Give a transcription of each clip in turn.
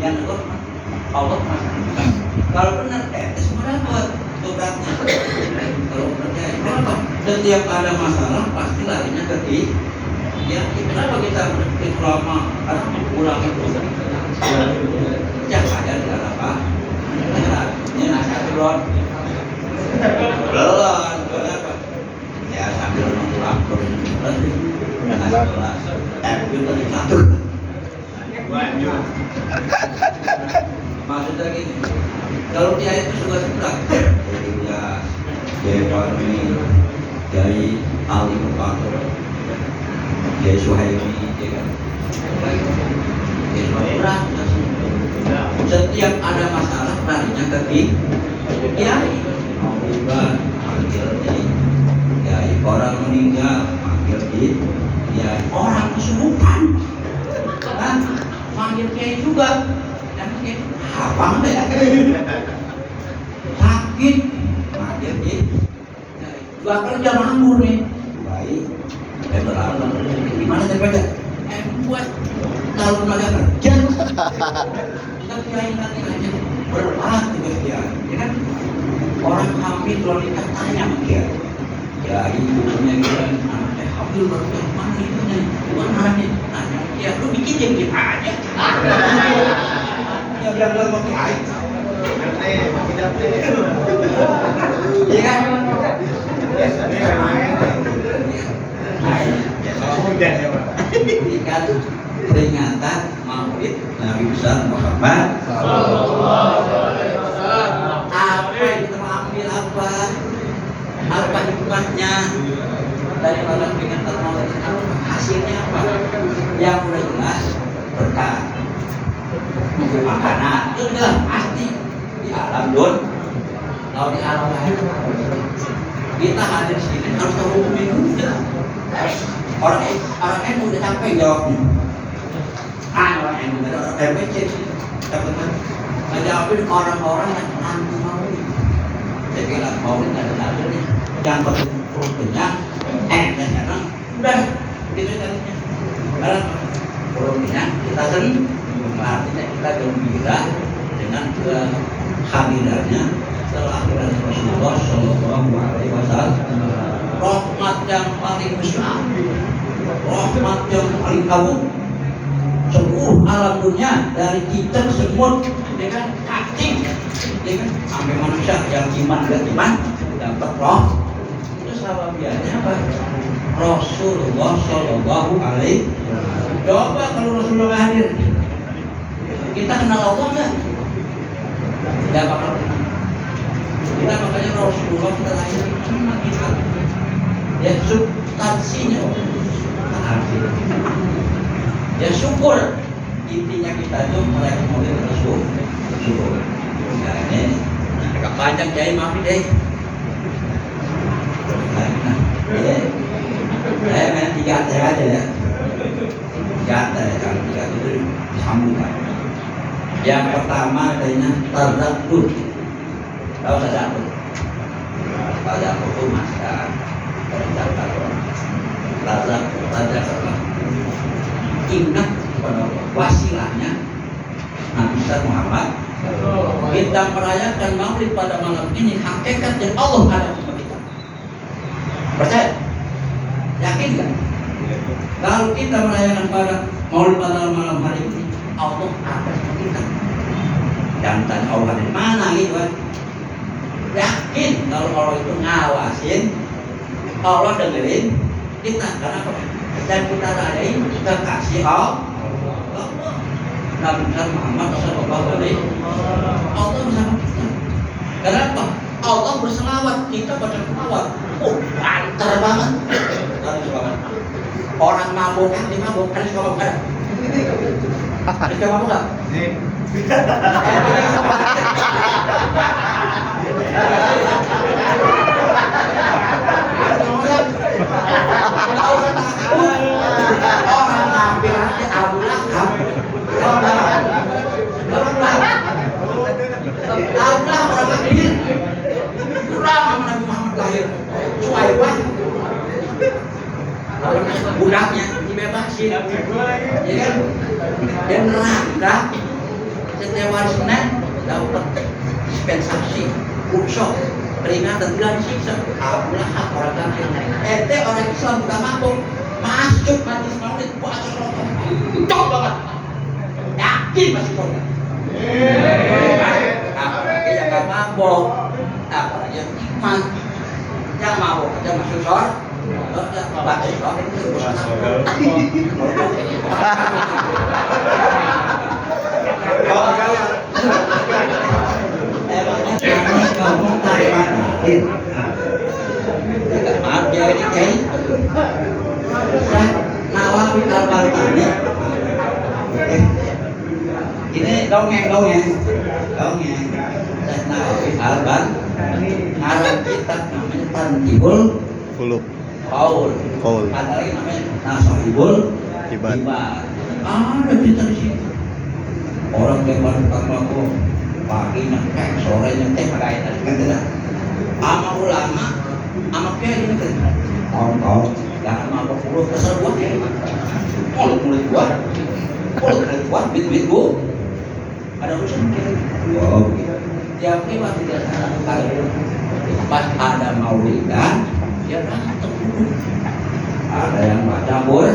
yang Allah masih. Kalau benar semua dapat tugasnya. Kalau percaya kenapa? Setiap ada masalah pasti larinya ke ya kenapa kita lama karena mengurangi dosa. Jangan saja dengan apa? Ini nasihat belum. Ya sambil nunggu lapor. Juga dicatur. Maksudnya gini, kalau dia itu suka sebelah, jadi ya Jepani, dari Ali Mubarak, dari Suhaimi, dari Suhairah, setiap ada masalah larinya ke kiai, mau riba, panggil kiai, orang meninggal, panggil kiai, orang kesurupan, kan, panggil kiai juga. Apa ya? Sakit, makanya dua kerja nganggur nih. Baik, berlalu gimana daripada buat kalau nggak kerja, kita kirain nanti aja berat tugas dia, ya kan? Orang hamil kalau nikah tanya sama dia, ya ibunya dia anaknya hamil baru mana ibunya, bukan anaknya, ya lu bikin dia aja. Yang bilang pakai air. Iya kan? Ini kan peringatan Maulid Nabi besar Muhammad. Apa yang kita ambil apa? Apa hikmahnya dari malam peringatan Maulid? Hasilnya apa? Yang udah jelas berkah. Makanan itu jelas pasti di alam kalau di alam lain kita hadir di sini harus tahu juga orang yang udah capek jawabnya orang yang udah orang RPC ngejawabin orang-orang yang nanti mau saya bilang mau nggak ada hadirnya yang perut kenyang dan sekarang udah gitu caranya karena perut kenyang kita sering artinya kita gembira dengan kehadirannya kelahiran Rasulullah Shallallahu Alaihi Wasallam. Rahmat yang paling besar, rahmat yang paling agung. Seluruh alam dunia dari kita semut dengan cacing, dengan sampai manusia yang iman dan iman dapat roh. Itu sahabatnya apa? Rasulullah Shallallahu Alaihi Wasallam. Coba kalau Rasulullah hadir. Kita kenal Allah enggak? Tidak bakal kenal. Kita makanya Rasulullah kita lahir cuma kita. Ya substansinya ya syukur. Intinya kita itu mereka model Rasul. Syukur. Nah ini agak panjang jadi maaf deh. Saya main 3 aja ya. 3 kalau 3 itu disambungkan. Yang pertama adanya tadabbur. Tahu tadabbur? Tadabbur itu masker. Tadabbur. Ingat pada wasilahnya Nabi Muhammad. Kita merayakan Maulid pada malam ini hakikat yang Allah ada sama kita. Percaya? Yakin kan? Kalau kita merayakan pada Maulid pada malam hari ini Allah ada sama kita. Jangan tanya Allah dari mana gitu kan. Yakin kalau Allah itu ngawasin, Allah dengerin kita. Karena apa? Dan kita rayain kekasih Allah. Nabi Muhammad Sallallahu Alaihi Wasallam. Allah bersama kita. Kenapa? Allah berselawat, kita baca selawat. Lancar banget. Orang mabuk kan, dia mabuk kan suka mabuk kan? Suka mabuk nggak? Orang ngambil aja Abu Lahab. Allah orang lahir, kurang Nabi Muhammad lahir, Suhaibah, budaknya dibebasin, ya kan? Dan neraka Setiap hari Senin dapat dispensasi, workshop, peringatan bulan siksa. Alhamdulillah orang kafir. Ente orang Islam udah mabuk, masuk majlis maulid, puasa rokok, cok banget. Yakin masih surga. Apalagi yang gak mabuk, apalagi yang iman, yang mabuk aja masuk surga. Baca surga itu kamu dari mana? Maaf ya ini Kiai. Nawawi Al-Baltani. Ini dongeng. Nawawi Al-Baltani. Ngarang kitab namanya Tanjibul Qaul. Ada lagi namanya Nasahibul Ibad. Ada cerita di situ. Orang yang baru takwa pagi nyekek, sore nyekek, kaitan kan tidak. Ama ulama, ama kiai ini kan. Tahu, jangan mabuk puluh kesel buat kiai. Mulut buat, bit bu. Ada urusan kiai. Wow, begitu. Tiap kali waktu dia salah kali, pas ada maulidan, dia datang. Ada yang baca boy.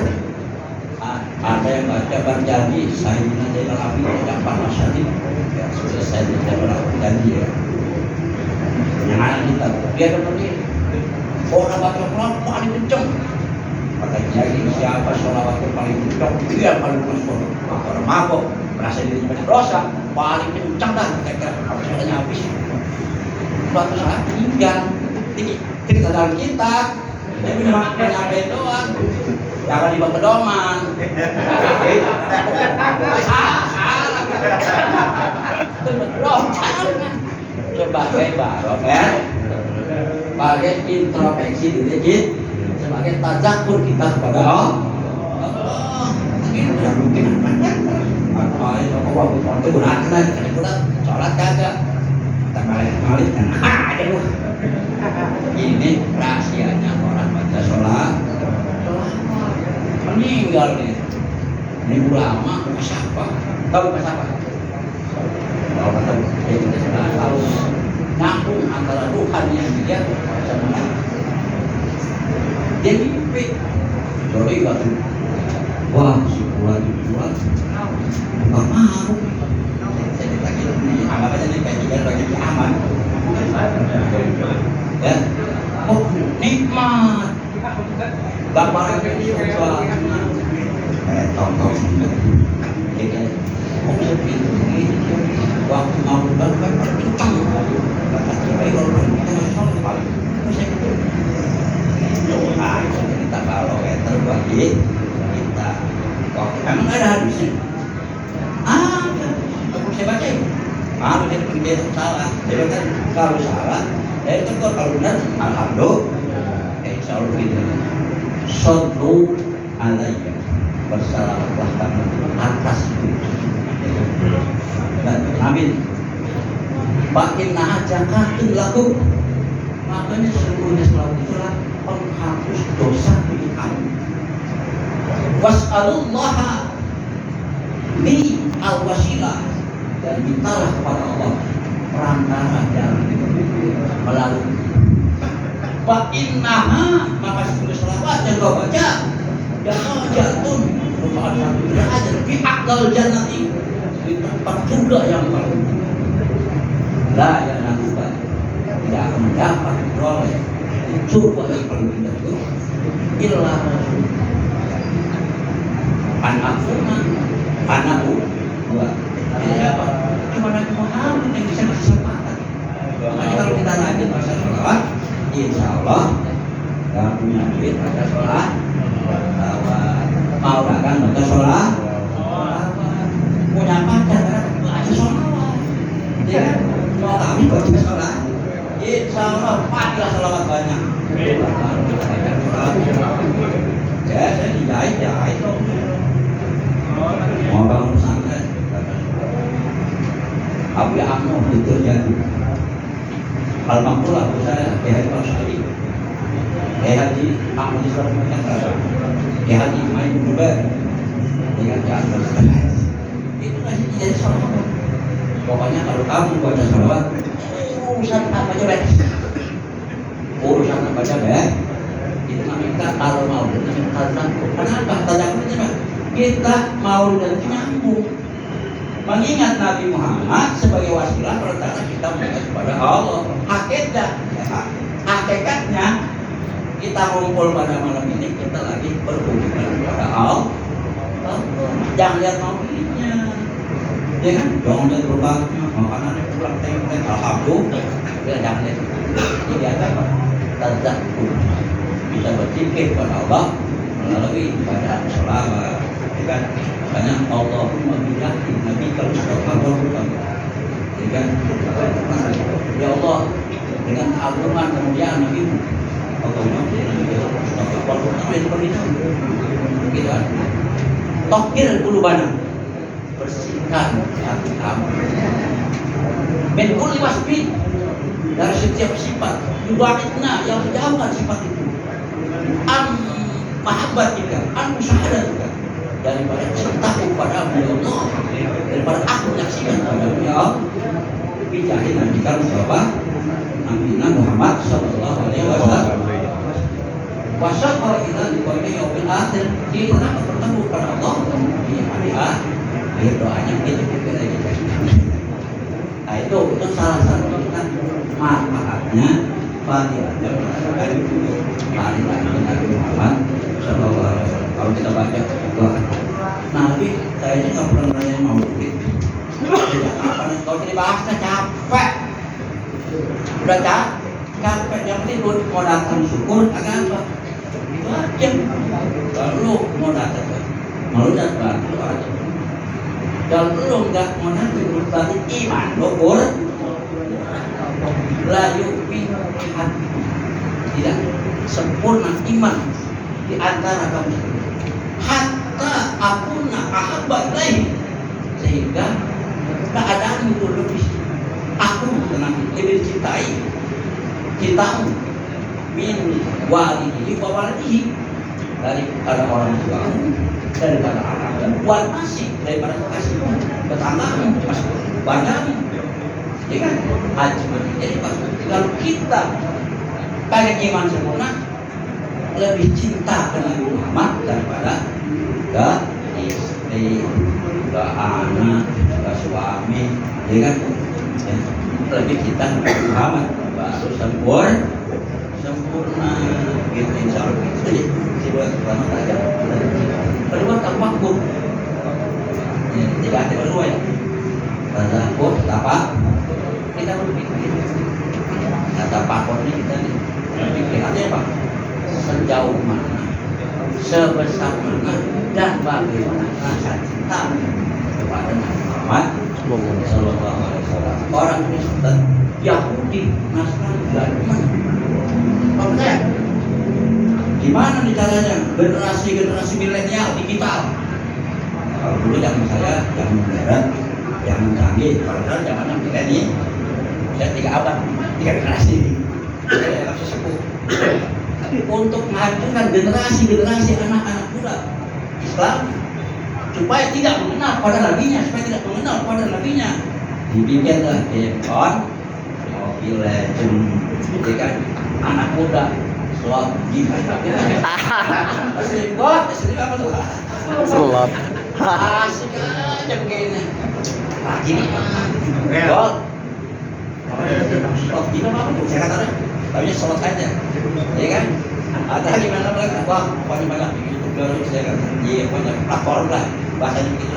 Ada yang baca berjanji Sayyidina Zainal Abidin yang panas hati ya sudah Sayyidina Zainal Abidin janji ya yang anak kita dia seperti orang baca Quran paling kenceng kata kiai siapa sholawat yang paling kenceng dia paling masuk orang mabok merasa dirinya banyak dosa paling kenceng dah kira-kira habis suatu saat tinggal cerita dalam kita dia cuma nyampe doang jangan dibawa pedoman. Sebagai barok ya, sebagai introspeksi diri kita, sebagai tazakur kita kepada Allah. Tidak mungkin apa itu waktu gunakan sholat kagak, kita balik kan ada lu. Ini rahasianya orang baca sholat. Meninggal nih. Ini ulama siapa? Tahu siapa? Tahu tahu. Dia sudah tahu. Nyambung antara ruhannya dia sama dia mimpi. Sorry waktu. Wah, si kuat dijual. Enggak mau. Saya lagi ini anggap aja nih kayak juga bagi aman. Ya. Oh, nikmat. Gambaran ini soal tonton jadi waktu mau baru kan kencang kata kira orang kita paling kita kalau terbagi kita waktu emang ada habisnya saya baca kalau dia kerja salah dia kan kalau salah itu kalau benar alhamdulillah insya Allah gitu. Sallu alaiya bersalawatlah kamu atas dan amin ba'innaha zakatun lakum makanya sesungguhnya selawat itulah penghapus dosa bagi kamu was'alullaha bi al-wasilah dan mintalah kepada Allah perantara jalan melalui ba'innaha maka sesungguhnya selawat yang kau baca jatuh merupakan satu derajat fi aqdal jannati di tempat surga yang paling la yanaluka tidak akan mendapat oleh surga yang paling indah itu illa anakku dua siapa cuma Nabi Muhammad yang bisa ngasih syafaat makanya kalau kita rajin baca sholawat insya Allah gak punya duit baca sholat mau dagang baca sholat punya pacar baca sholat ya mau kami baca sholat insya Allah pastilah sholawat banyak ya saya dijahit mau bangun pesantren Abu Amno itu jadi Al-Makmul Abu saya Kiai Pak Syari Kiai Haji Ahmad Islam Kiai Haji Main Bubar dengan Kiai itu masih jadi seorang Pokoknya kalau kamu baca salawat, urusan apa aja beres. Urusan apa aja beres. Itu namanya kalau mau dan namanya kenapa? Tanda kita mau dan nyambung. Mengingat Nabi Muhammad sebagai wasilah perantara kita mendekat kepada Allah. Hakikatnya kita kumpul pada malam ini kita lagi berhubungan kepada Allah. Jangan lihat maunya, ya kan? Jangan lihat berbagai makanannya kurang teng-teng alhamdulillah. Ya jangan lihat. Ini apa? Tazakkur. Kita berpikir kepada Allah melalui ibadah selawat. Kan banyak Allahumma billahi nabi kalau bukan ya kan ya Allah dengan keagungan kemuliaan Nabi Allahumma billahi nabi gitu kan tohir qulubana bersihkan hati kamu min kulli wasfin dari setiap sifat yubaidna yang jauhkan sifat itu mahabbatika musyahadatika daripada cintaku pada Allah, daripada aku menyaksikan pada Allah. Bijahi Nabi Muhammad Nabi Muhammad Sallallahu Alaihi Wasallam. Wasal kita di poinnya yaumil akhir kita akan bertemu pada Allah di hari akhir doanya kita kita. Nah itu salah satu kita manfaatnya fadilahnya merasakan hari Nabi Muhammad Sallallahu Alaihi Wasallam. Kalau kita baca Nabi kayaknya nggak pernah nanya mau begitu. Kalau dibahasnya capek, udah capek. Yang penting mau datang syukur agak apa? Wajib. Kalau mau datang, mau datang orang. Kalau nggak mau datang berarti iman syukur. Layu pihak tidak sempurna iman di antara kamu. Hatta akuna ahabba ilaih sehingga keadaan itu lebih aku lebih cintai cintamu min walidihi wa waladihi daripada orang tuamu daripada anak dan buat masih daripada kasih tetanggamu masih banyakmu ya kan ajman. Jadi kalau kita pengen iman sempurna lebih cinta ke Nabi Muhammad daripada ke istri, ke anak, ke suami, ya kan? Ya, lebih cinta ke Nabi Muhammad baru sempurna gitu insya Allah itu ya. Kedua pertama saja, kedua tafakur, ya, tidak ada kedua ya. Tafakur, kita berpikir, tafakur ini kita berpikir artinya apa? Sejauh mana, sebesar mana, dan bagaimana rasa cinta kepada Nabi Muhammad Sallallahu Alaihi Wasallam. Orang Kristen, Yahudi, Nasrani, dan kalau saya, gimana nih caranya generasi milenial digital? Kalau dulu zaman saya, yang modern, yang canggih. Kalau saya zamannya milenial, saya 3 abad, 3 generasi, saya masih sepuh. Untuk menghancurkan generasi anak-anak muda Islam supaya tidak mengenal pada nabinya, dibikinlah handphone, mobil legend, kan anak muda slot gimana? Asli apa tuh? Slot. Asik aja begini. Nah gini, slot gimana apa tuh? Saya katakan tapi sholat aja, ya kan? Ada gimana lagi? Wah, banyak di YouTube baru saya kan, iya banyak platform lah, bahasanya begitu.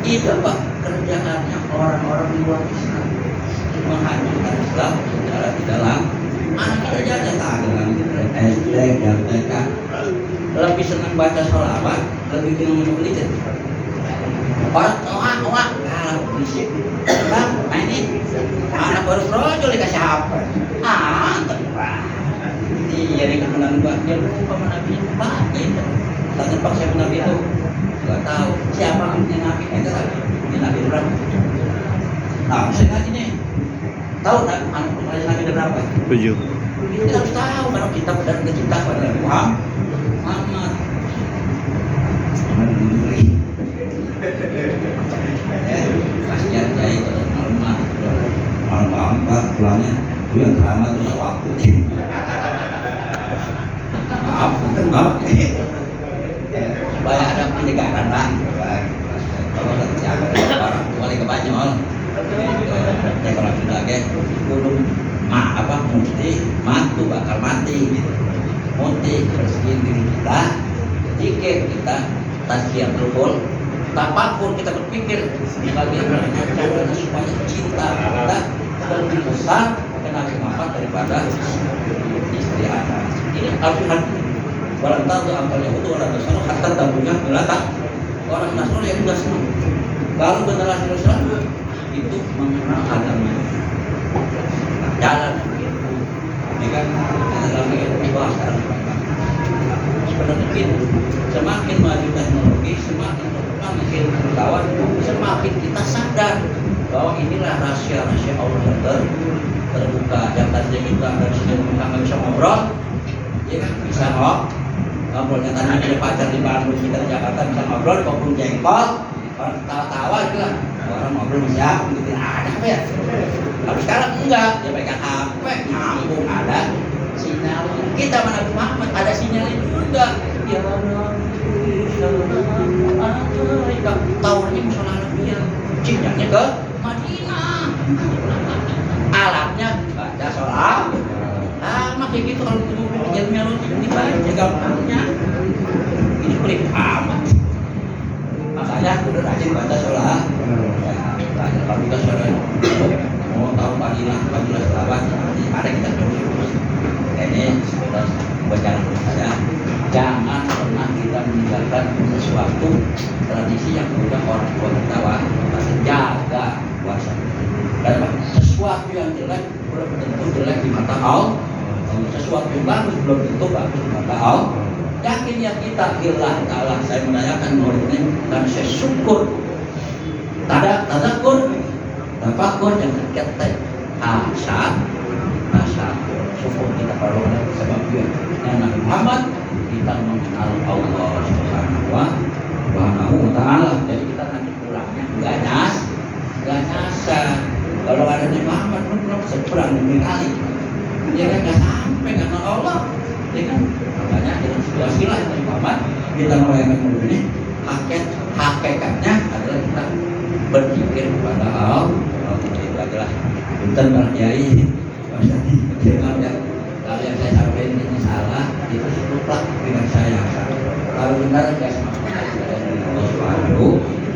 Itu apa kerjaannya orang-orang luar Islam menghancurkan Islam secara di dalam. Anak kita jajan dalam SD dan TK lebih senang baca sholawat, lebih senang menulis. Orang tua kalau berisik, bang, ini anak baru brojol dikasih HP. Tempat. Iya, ini kemenangan Mbak. Dia lupa Nabi Pak. Tanya Pak siapa Nabi itu? Gak tahu. Siapa punya Nabi? Itu punya Nabi berapa? Nah, saya ngaji nih. Tahu tak anak punya Nabi berapa? 7. Kita harus tahu kalau kita benar cinta pada Nabi Muhammad. Kasihan saya itu. pulangnya itu yang drama itu waktu maaf mungkin maaf supaya ada penyegaran lah kalau ada orang tua lagi kebanyol ya kalau sudah kayak kudu apa mesti mantu bakal mati gitu mesti bersihin diri kita jika kita tasbih betul apapun kita berpikir bagaimana caranya supaya cinta kita lebih besar kenapa manfaat daripada istri anak ini hati-hati orang tahu akalnya itu orang Nasrani harta tabungnya belakang orang Nasrani yang sudah senang kalau generasi Nasrani itu mengenal agama jalan ini kan lagi dibahas sekarang sebenarnya semakin maju teknologi semakin makin berkawan semakin kita sadar bahwa inilah rahasia-rahasia Allah yang terbuka yang tadinya kita dari sini nggak bisa ngobrol ya kan bisa ngobrolnya tadinya ada pacar di Bandung kita di Jakarta bisa ngobrol kopi jengkol orang tawa-tawa gitu lah orang ngobrol bisa gitu ada apa ya tapi sekarang enggak dia pegang HP nyambung ada sinyal kita mana Muhammad ada sinyalnya juga ya Allah tahunnya musola Nabiya sinyalnya ke Madinah alatnya baca sholat kayak gitu kalau ketemu pikirnya lu dibaca gampangnya ini pelik amat makanya udah rajin baca sholat kalau kita sholat mau tahu fadilah selawat ada kita terus ini sekedar baca saja jangan pernah kita meninggalkan sesuatu tradisi yang sudah orang tua kita masih jaga puasa karena sesuatu yang jelek belum tentu jelek di mata Allah sesuatu yang bagus belum tentu bagus di mata Allah yakin ya kita hilang kalah saya menanyakan muridnya dan saya syukur tadakur tafakur yang terkait asal syukur kita kalau ada sebab dia yang Nabi Muhammad kita mengenal Allah Subhanahu wa Ta'ala jadi kita nanti pulangnya nggak nyasar kalau ada Nabi Muhammad belum sepulang demi kali dia kan nggak sampai karena Allah dia kan makanya dengan situasi lah Nabi Muhammad kita merayakan ini hakikatnya adalah kita berpikir kepada Allah itu adalah bukan para kiai kalau yang saya sampaikan ini salah itu sebutlah dengan saya kalau benar saya semangat dari Allah Subhanahu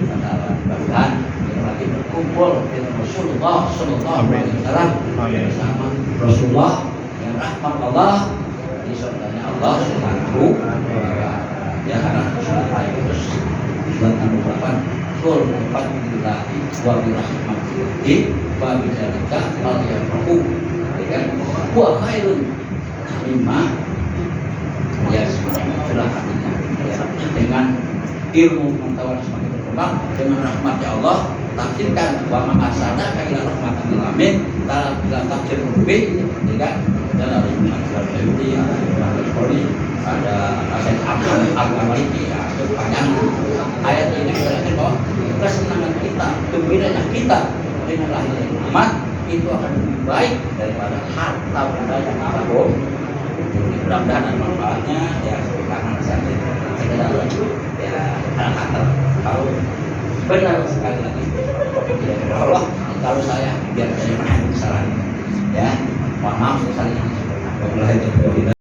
wa Ta'ala bahkan kita lagi berkumpul dengan Rasulullah Sallallahu Alaihi Wasallam bersama Rasulullah yang rahmat Allah di surganya Allah Subhanahu wa Ta'ala ya karena surat itu surat nomor 8 Qul fadlillahi wa birahmatihi wa bidzalika falyafrahu kan wa khairun mimma ya sudah artinya ya, dengan ilmu pengetahuan semakin berkembang dengan rahmatnya Allah tafsirkan wa ma asana ila rahmatil alamin dalam tafsir Rubi kan dan harus mengerti ada aset al-Maliki itu panjang ayat ini menjelaskan bahwa kesenangan kita gembiranya kita dengan lahirnya Muhammad itu akan lebih baik daripada harta benda yang apapun. Mudah-mudahan ada manfaatnya ya karena saya sekedar ya kata kalau benar sekali lagi ya Allah kalau saya biar saya menang kesalahan ya mohon maaf misalnya